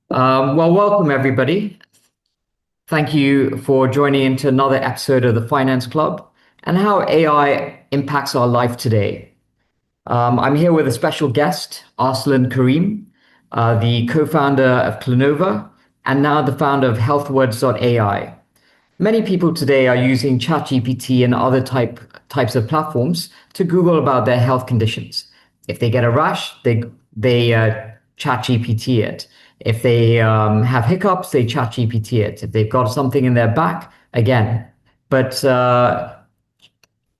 Well, welcome everybody. Thank you for joining into another episode of the Finance Club and how AI impacts our life today. I'm here with a special guest, Arsalan Karim, the co-founder of Clinova and now the founder of Healthwords.ai. Many people today are using ChatGPT and other types of platforms to Google about their health conditions. If they get a rash, they ChatGPT it. If they have hiccups, they ChatGPT it. If they've got something in their back, again. But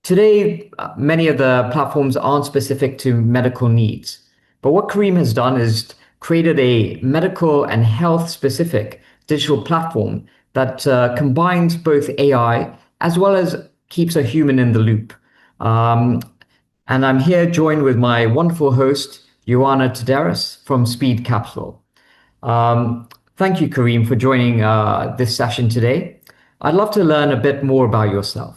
today, many of the platforms aren't specific to medical needs. But what Kareem has done is created a medical and health specific digital platform that combines both AI as well as keeps a human in the loop. Um, and I'm here joined with my wonderful host, Joanna Tederis from Speed Capital. Thank you, Kareem, for joining this session today. I'd love to learn a bit more about yourself.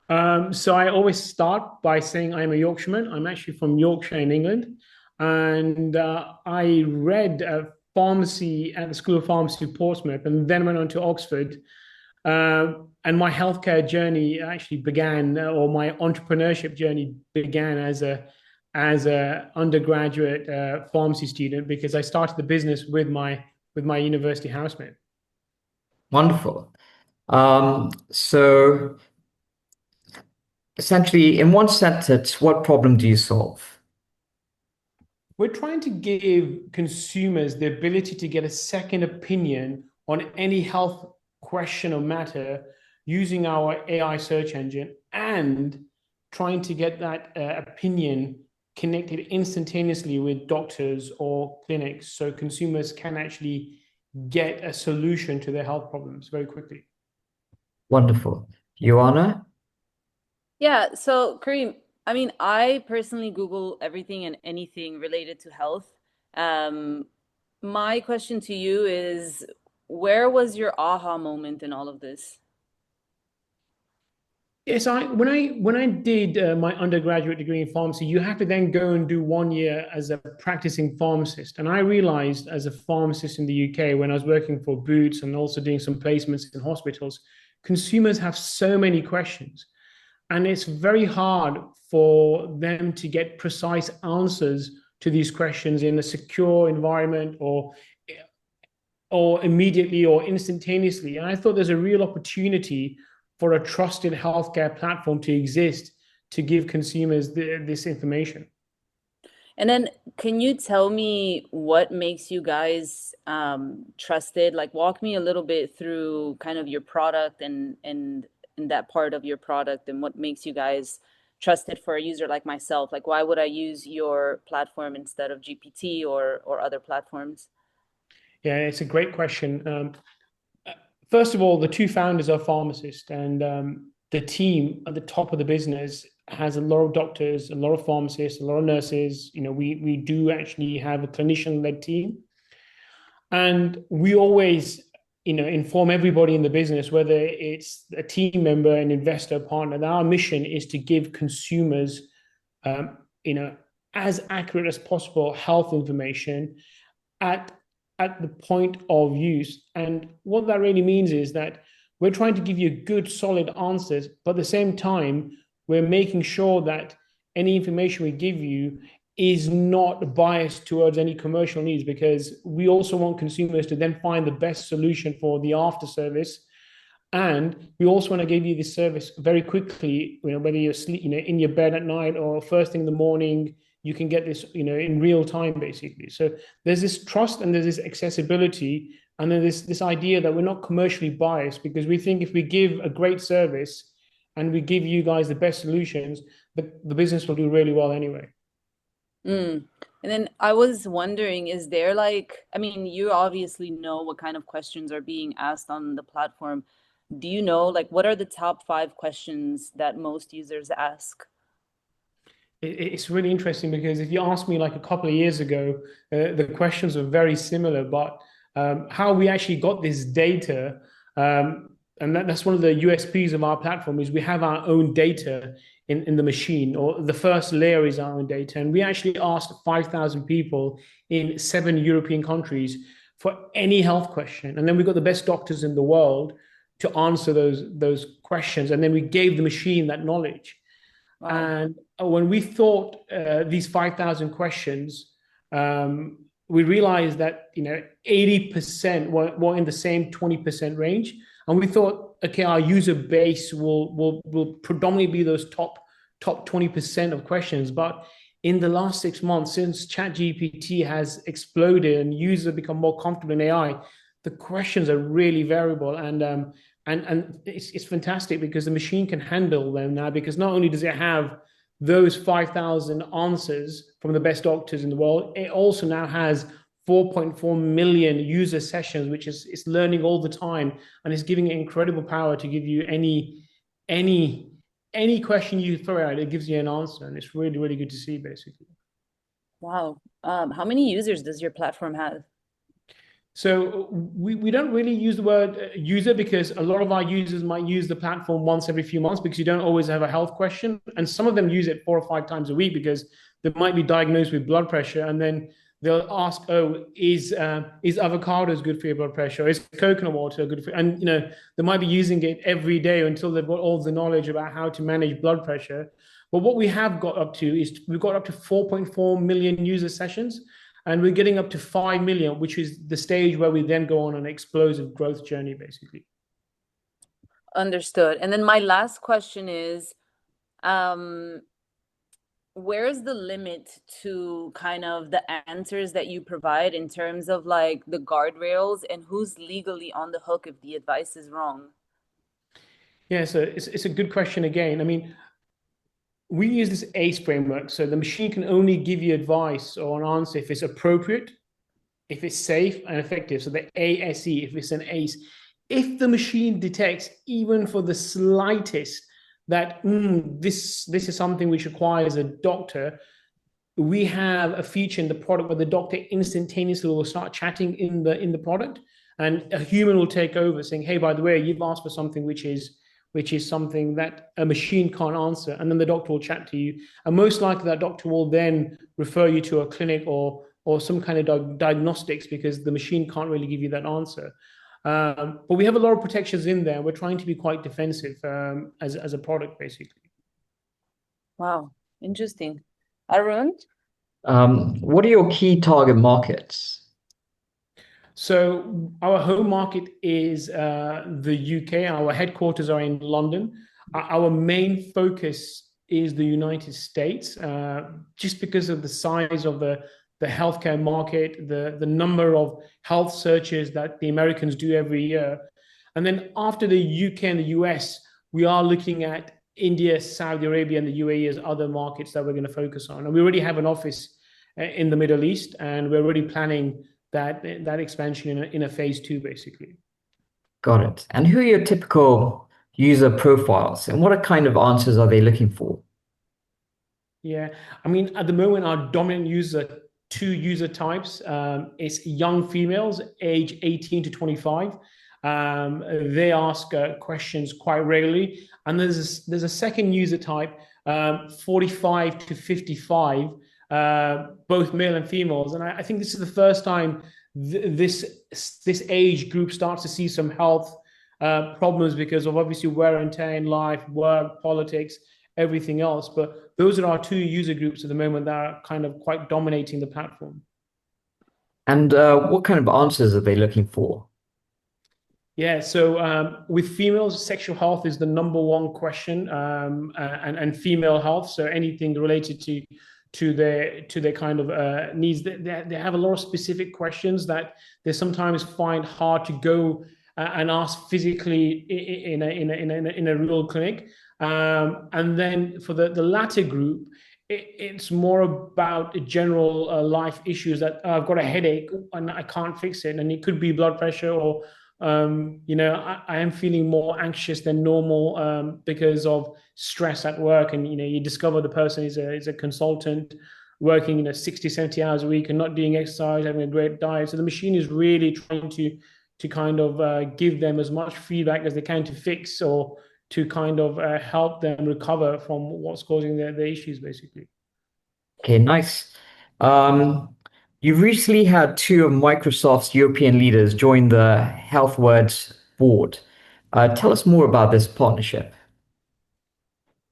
So I always start by saying I'm a Yorkshireman. I'm actually from Yorkshire in England. And I read pharmacy at the School of Pharmacy of Portsmouth and then went on to Oxford. And my healthcare journey actually began, or my entrepreneurship journey began as a undergraduate pharmacy student because I started the business with my university housemate. Wonderful. So essentially, in one sentence, what problem do you solve? We're trying to give consumers the ability to get a second opinion on any health question or matter using our AI search engine and trying to get that opinion connected instantaneously with doctors or clinics so consumers can actually get a solution to their health problems very quickly. Wonderful. Joanna? Yeah, so Kareem, I mean, I personally Google everything and anything related to health. Um, my question to you is, where was your aha moment in all of this? Yes, when I did my undergraduate degree in pharmacy, you have to then go and do 1 year as a practicing pharmacist. And I realized as a pharmacist in the UK, when I was working for Boots and also doing some placements in hospitals, consumers have so many questions. And it's very hard for them to get precise answers to these questions in a secure environment or immediately or instantaneously. And I thought there's a real opportunity for a trusted healthcare platform to exist to give consumers this information. And then can you tell me what makes you guys trusted? Like walk me a little bit through kind of your product and that part of your product and what makes you guys trusted for a user like myself. Like why would I use your platform instead of GPT or other platforms? Yeah, it's a great question. First of all, the two founders are pharmacists, and the team at the top of the business has a lot of doctors, a lot of pharmacists, a lot of nurses. We do actually have a clinician-led team, and we always inform everybody in the business, whether it's a team member, an investor, partner, that our mission is to give consumers, um, you know, as accurate as possible health information at at the point of use. And what that really means is that we're trying to give you good, solid answers, but at the same time, we're making sure that any information we give you is not biased towards any commercial needs, because we also want consumers to then find the best solution for the after service. And we also want to give you this service very quickly, whether you're sleep, in your bed at night or first thing in the morning, you can get this, in real time, basically. So there's this trust and there's this accessibility. And then this idea that we're not commercially biased, because we think if we give a great service and we give you guys the best solutions, the business will do really well anyway. Mm. And then I was wondering, is there like, I mean, you obviously know what kind of questions are being asked on the platform. Do you know, like, what are the top five questions that most users ask? It's really interesting because if you asked me like a couple of years ago, the questions were very similar, but how we actually got this data, and that's one of the USPs of our platform, is we have our own data in the machine, or the first layer is our own data. And we actually asked 5,000 people in 7 European countries for any health question. And then we got the best doctors in the world to answer those questions. And then we gave the machine that knowledge. Wow. And when we thought these 5,000 questions, we realized that 80% were in the same 20% range. And we thought, okay, our user base will predominantly be those top 20% of questions. But in the last 6 months, since ChatGPT has exploded and users have become more comfortable in AI, the questions are really variable, and it's fantastic because the machine can handle them now, because not only does it have those 5,000 answers from the best doctors in the world, it also now has 4.4 million user sessions, which is it's learning all the time, and it's giving it incredible power to give you any question you throw out, it gives you an answer, and it's really, really good to see, basically. Wow. How many users does your platform have? So we don't really use the word user, because a lot of our users might use the platform once every few months, because you don't always have a health question. And some of them use it 4 or 5 times a week because they might be diagnosed with blood pressure, and then they'll ask, oh, is avocados good for your blood pressure? Is coconut water good for you? And they might be using it every day until they've got all the knowledge about how to manage blood pressure. But what we have got up to is we've got up to 4.4 million user sessions, and we're getting up to 5 million, which is the stage where we then go on an explosive growth journey, basically. Understood. And then my last question is, where is the limit to kind of the answers that you provide in terms of like the guardrails, and who's legally on the hook if the advice is wrong? Yeah, so it's a good question again. I mean, we use this ACE framework. So the machine can only give you advice or an answer if it's appropriate, if it's safe and effective. So the ASE, if it's an ACE. If the machine detects even for the slightest that this is something which requires a doctor, we have a feature in the product where the doctor instantaneously will start chatting in the product, and a human will take over saying, hey, by the way, you've asked for something which is something that a machine can't answer. And then the doctor will chat to you. And most likely that doctor will then refer you to a clinic or some kind of diagnostics, because the machine can't really give you that answer. But we have a lot of protections in there. We're trying to be quite defensive as a product, basically. Wow, interesting. Arun? What are your key target markets? So our home market is the UK. Our headquarters are in London. Our main focus is the United States, just because of the size of the healthcare market, the number of health searches that the Americans do every year. And then after the UK and the US, we are looking at India, Saudi Arabia, and the UAE as other markets that we're going to focus on. And we already have an office in the Middle East, and we're already planning that expansion in a phase 2, basically. Got it. And who are your typical user profiles, and what kind of answers are they looking for? Yeah, I mean, at the moment, our dominant two user types is young females, age 18 to 25. They ask questions quite regularly, and there's a second user type, 45 to 55. Both male and females, and I think this is the first time this age group starts to see some health problems because of obviously wear and tear in life, work, politics, everything else. But those are our two user groups at the moment that are kind of quite dominating the platform. And what kind of answers are they looking for? Yeah, so with females, sexual health is the #1 question, and female health. So anything related to their kind of needs. They have a lot of specific questions that they sometimes find hard to go and ask physically in a real clinic. And then for the latter group, it's more about general life issues that I've got a headache and I can't fix it, and it could be blood pressure, or I am feeling more anxious than normal because of stress at work. And you discover the person is a consultant working 60, 70 hours a week and not doing exercise, having a great diet. So the machine is really trying to kind of give them as much feedback as they can to fix or to kind of help them recover from what's causing their issues, basically. Okay, nice. Um, you recently had two of Microsoft's European leaders join the Healthwords board. Tell us more about this partnership.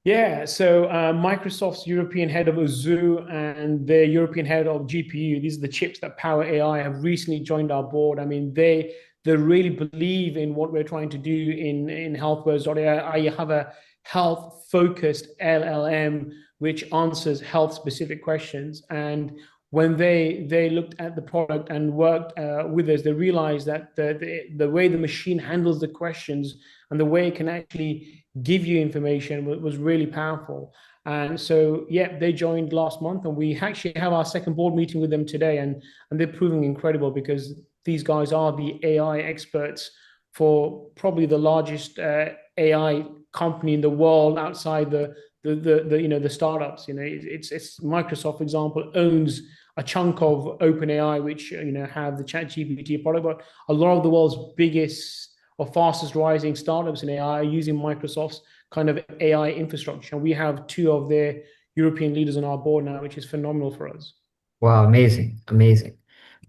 Yeah, so Microsoft's European head of Azure and their European head of GPU, these are the chips that power AI, have recently joined our board. I mean, they really believe in what we're trying to do in Healthwords.ai. You have a health-focused LLM which answers health-specific questions. And when they looked at the product and worked with us, they realized that the way the machine handles the questions and the way it can actually give you information was really powerful. And so, yeah, they joined last month, and we actually have our second board meeting with them today, and they're proving incredible because these guys are the AI experts for probably the largest AI company in the world outside the startups. It's Microsoft, for example, owns a chunk of OpenAI, which have the ChatGPT product, but a lot of the world's biggest or fastest rising startups in AI are using Microsoft's kind of AI infrastructure. We have two of their European leaders on our board now, which is phenomenal for us. Wow, amazing, amazing.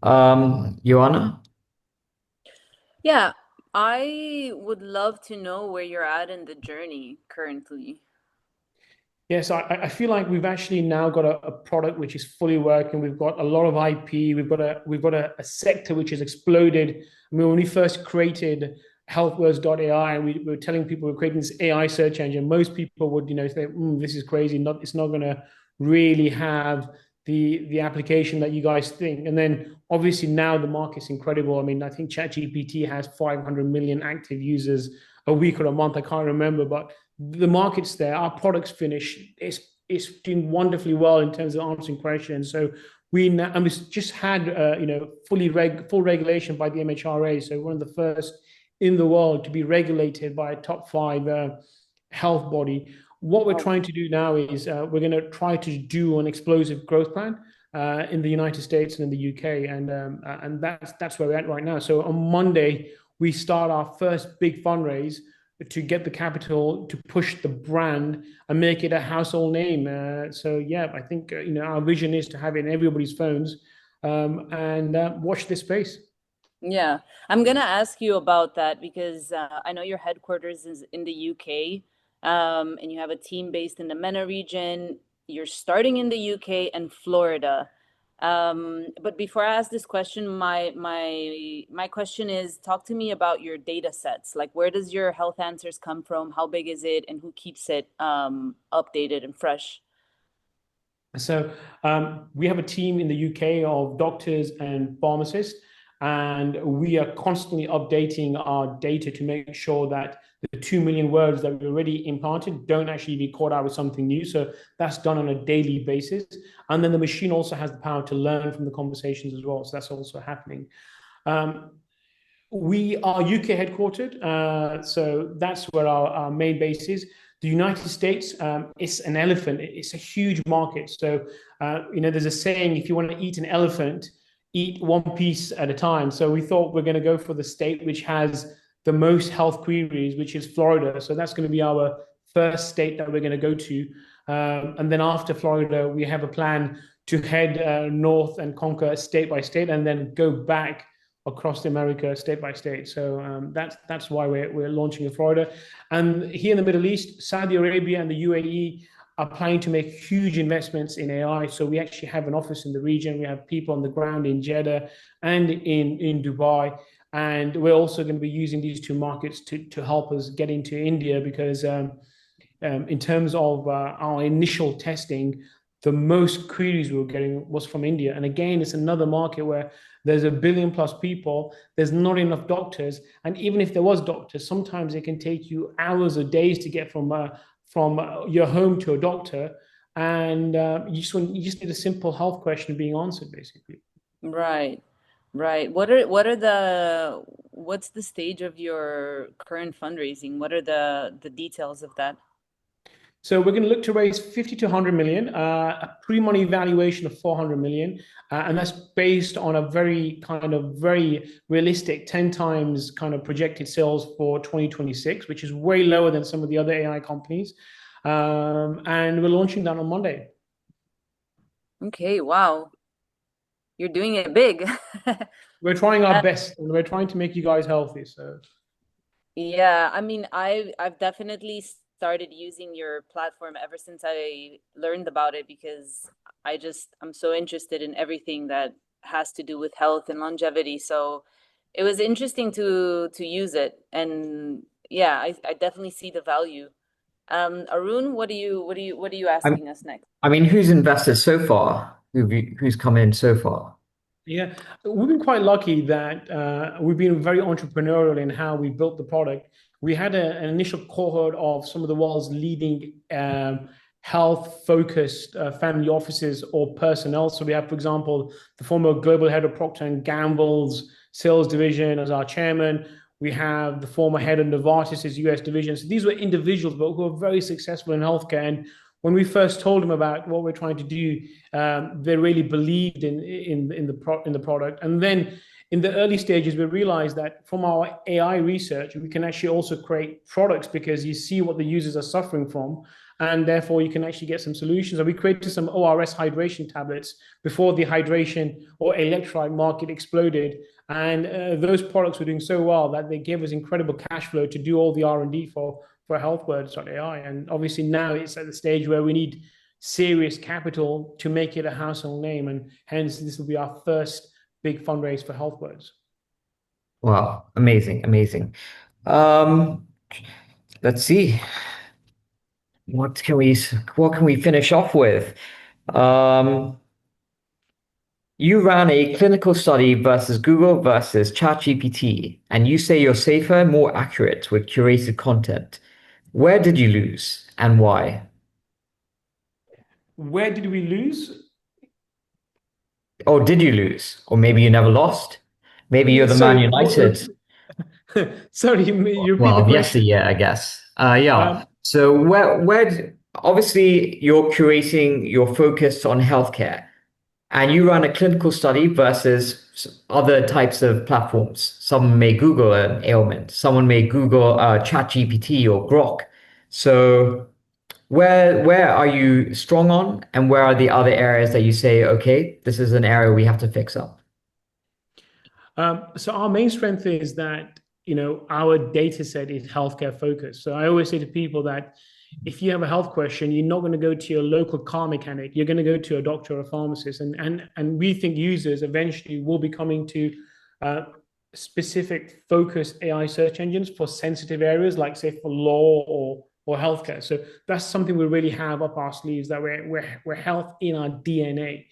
Joanna? Yeah, I would love to know where you're at in the journey currently. Yes, I feel like we've actually now got a product which is fully working. We've got a lot of IP. We've got a sector which has exploded. I mean, when we first created Healthwords.ai, and we were telling people we're creating this AI search engine, most people would say, "This is crazy. It's not going to really have the application that you guys think." And then obviously now the market's incredible. I mean, I think ChatGPT has 500 million active users a week or a month. I can't remember, but the market's there. Our product's finished. It's doing wonderfully well in terms of answering questions. So we just had full regulation by the MHRA. So one of the first in the world to be regulated by a top five health body. What we're trying to do now is we're going to try to do an explosive growth plan in the United States and in the UK, and that's where we're at right now. So on Monday we start our first big fundraise to get the capital to push the brand and make it a household name. So yeah, I think our vision is to have it in everybody's phones, and watch this space. Yeah, I'm gonna ask you about that because I know your headquarters is in the UK, and you have a team based in the MENA region. You're starting in the UK and Florida. But before I ask this question, my question is, talk to me about your data sets. Like, where does your health answers come from? How big is it, and who keeps it updated and fresh? So we have a team in the UK of doctors and pharmacists, and we are constantly updating our data to make sure that the 2 million words that we already implanted don't actually be caught out with something new. So that's done on a daily basis. And then the machine also has the power to learn from the conversations as well. So that's also happening. Um, we are UK headquartered, so that's where our main base is. The United States, it's an elephant. It's a huge market. So, there's a saying: if you want to eat an elephant, eat one piece at a time. So we thought we're going to go for the state which has the most health queries, which is Florida. So that's going to be our first state that we're going to go to, and then after Florida, we have a plan to head north and conquer state by state, and then go back across America state by state. So that's why we're launching in Florida. And here in the Middle East, Saudi Arabia and the UAE are planning to make huge investments in AI. So we actually have an office in the region. We have people on the ground in Jeddah and in Dubai. And we're also going to be using these two markets to help us get into India because in terms of our initial testing, the most queries we were getting was from India. And again, it's another market where there's a billion plus people, there's not enough doctors. And even if there was doctors, sometimes it can take you hours or days to get from your home to a doctor. And you just need a simple health question being answered, basically. Right, right. What's the stage of your current fundraising? What are the details of that? So we're going to look to raise 50 to 100 million, a pre-money valuation of 400 million, and that's based on a very realistic 10 times kind of projected sales for 2026, which is way lower than some of the other AI companies. And we're launching that on Monday. Okay, wow. You're doing it big. We're trying our best, and we're trying to make you guys healthy. So Yeah, I mean, I've definitely started using your platform ever since I learned about it because I'm so interested in everything that has to do with health and longevity. So it was interesting to use it. And yeah, I definitely see the value. Arun, what are you I'm, asking us next? I mean, who's invested so far? Who's come in so far? yeah, we've been quite lucky that we've been very entrepreneurial in how we built the product. We had an initial cohort of some of the world's leading health-focused family offices or personnel. So we have, for example, the former global head of Procter and Gamble's sales division as our chairman. We have the former head of Novartis's US division. So these were individuals, but who were very successful in healthcare. And when we first told them about what we're trying to do, they really believed in the product. And then in the early stages, we realized that from our AI research, we can actually also create products because you see what the users are suffering from, and therefore you can actually get some solutions. And we created some ORS hydration tablets before the hydration or electrolyte market exploded. And those products were doing so well that they gave us incredible cash flow to do all the R&D for Healthwords.ai. And obviously now it's at the stage where we need serious capital to make it a household name. And hence this will be our first big fundraise for Healthwords. Wow, amazing, amazing. Um, let's see. What can we finish off with? Um, you ran a clinical study versus Google versus ChatGPT, and you say you're safer, more accurate with curated content. Where did you lose and why? Where did we lose? Or did you lose? Or maybe you never lost? Maybe you're the Man Sorry, United. sorry, you repeat Well, the of question. yesteryear, I guess. Yeah. Um, So obviously you're curating your focus on healthcare, and you run a clinical study versus other types of platforms. Someone may Google an ailment. Someone may Google ChatGPT or Grok. So where are you strong on, and where are the other areas that you say, okay, this is an area we have to fix up? so our main strength is that our data set is healthcare focused. So I always say to people that if you have a health question, you're not going to go to your local car mechanic. You're going to go to a doctor or a pharmacist. And we think users eventually will be coming to uh, specific focused AI search engines for sensitive areas, like say for law or healthcare. So that's something we really have up our sleeves, that we're health in our DNA.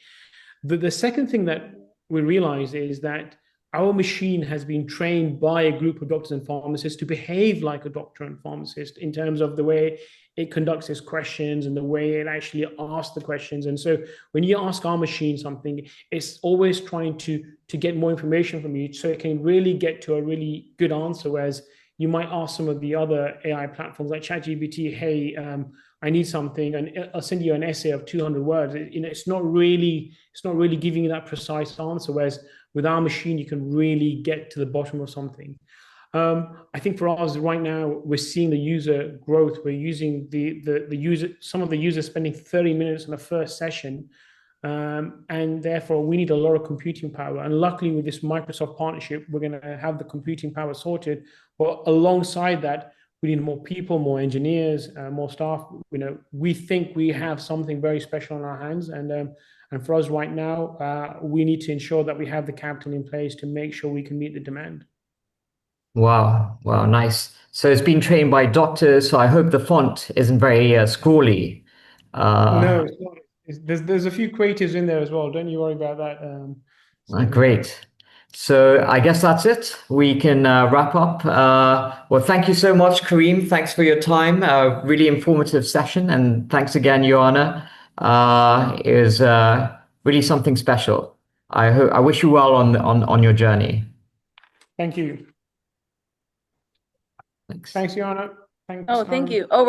The second thing that we realize is that our machine has been trained by a group of doctors and pharmacists to behave like a doctor and pharmacist in terms of the way it conducts its questions and the way it actually asks the questions. And so when you ask our machine something, it's always trying to get more information from you so it can really get to a really good answer. Whereas you might ask some of the other AI platforms like ChatGPT, hey, I need something, and I'll send you an essay of 200 words. It's not really giving you that precise answer. Whereas with our machine, you can really get to the bottom of something. I think for us right now, we're seeing the user growth. We're using some of the users spending 30 minutes in the first session. And therefore, we need a lot of computing power. And luckily, with this Microsoft partnership, we're going to have the computing power sorted. But alongside that, we need more people, more engineers, more staff. We think we have something very special on our hands. And for us right now, we need to ensure that we have the capital in place to make sure we can meet the demand. Wow, wow, nice. So it's been trained by doctors, so I hope the font isn't very scrawly. No, Uh, it's not. There's a few creatives in there as well. Don't you worry about that. So Great. So I guess that's it. We can wrap up. Well, thank you so much, Kareem. Thanks for your time. Really informative session, and thanks again, Joanna. It was really something special. I wish you well on your journey. thank you. Thanks. Thanks, Joanna. Thanks, Oh, thank Aaron. you. Oh,